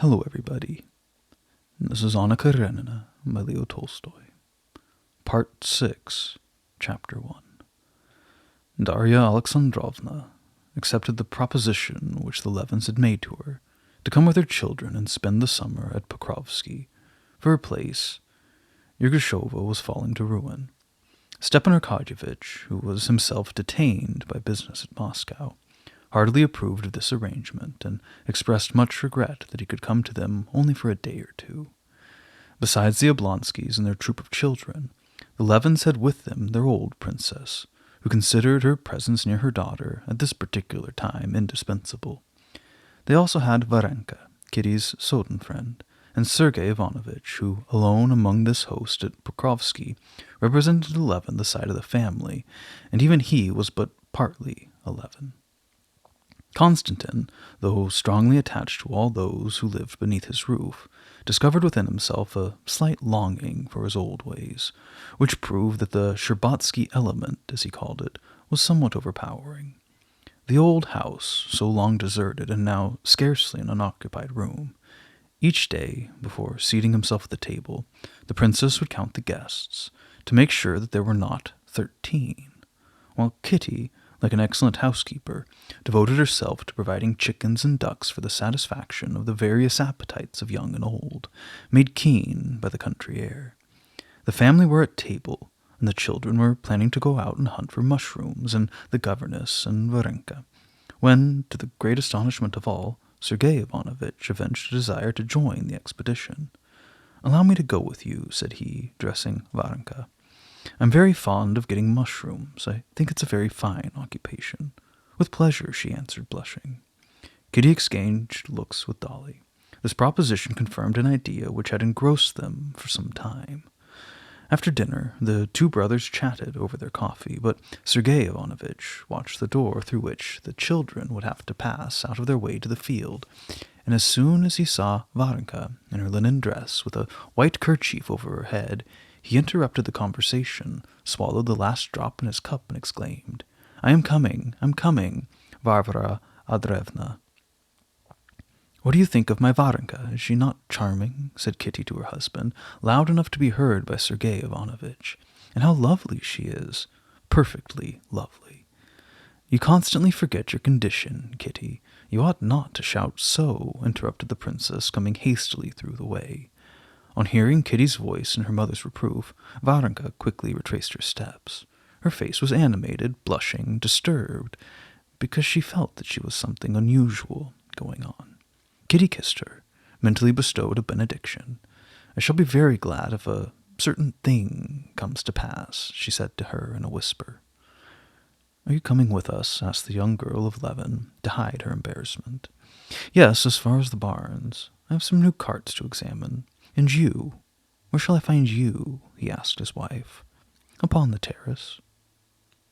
Hello, everybody. This is Anna Karenina by Leo Tolstoy. Part 6, Chapter 1. Darya Alexandrovna accepted the proposition which the Levins had made to her to come with her children and spend the summer at Pokrovsky. For her place, Yergashova was falling to ruin. Stepan Arkadyevitch, who was himself detained by business at Moscow, heartily approved of this arrangement and expressed much regret that he could come to them only for a day or two. Besides the Oblonskys and their troop of children, the Levins had with them their old princess, who considered her presence near her daughter at this particular time indispensable. They also had Varenka, Kitty's Soden friend, and Sergei Ivanovitch, who, alone among this host at Pokrovsky, represented a Levin the side of the family, and even he was but partly a Levin. Konstantin, though strongly attached to all those who lived beneath his roof, discovered within himself a slight longing for his old ways, which proved that the Sherbatsky element, as he called it, was somewhat overpowering. The old house, so long deserted and now scarcely an unoccupied room. Each day, before seating himself at the table, the princess would count the guests, to make sure that there were not 13, while Kitty, like an excellent housekeeper, devoted herself to providing chickens and ducks for the satisfaction of the various appetites of young and old, made keen by the country air. The family were at table, and the children were planning to go out and hunt for mushrooms, and the governess and Varenka, when, to the great astonishment of all, Sergei Ivanovitch evinced a desire to join the expedition. "Allow me to go with you," said he, addressing Varenka. "I'm very fond of getting mushrooms. I think it's a very fine occupation." "With pleasure," she answered, blushing. Kitty exchanged looks with Dolly. This proposition confirmed an idea which had engrossed them for some time. After dinner, the two brothers chatted over their coffee, but Sergei Ivanovitch watched the door through which the children would have to pass out of their way to the field, and as soon as he saw Varenka in her linen dress with a white kerchief over her head, he interrupted the conversation, swallowed the last drop in his cup, and exclaimed, I'm coming, Varvara Andreevna." "What do you think of my Varenka? Is she not charming?" said Kitty to her husband, loud enough to be heard by Sergei Ivanovitch. "And how lovely she is! Perfectly lovely." "You constantly forget your condition, Kitty. You ought not to shout so," interrupted the princess, coming hastily through the way. On hearing Kitty's voice and her mother's reproof, Varenka quickly retraced her steps. Her face was animated, blushing, disturbed, because she felt that she was something unusual going on. Kitty kissed her, mentally bestowed a benediction. "I shall be very glad if a certain thing comes to pass," she said to her in a whisper. "Are you coming with us?" asked the young girl of Levin, to hide her embarrassment. "Yes, as far as the barns. I have some new carts to examine. And you? Where shall I find you?" he asked his wife. "Upon the terrace."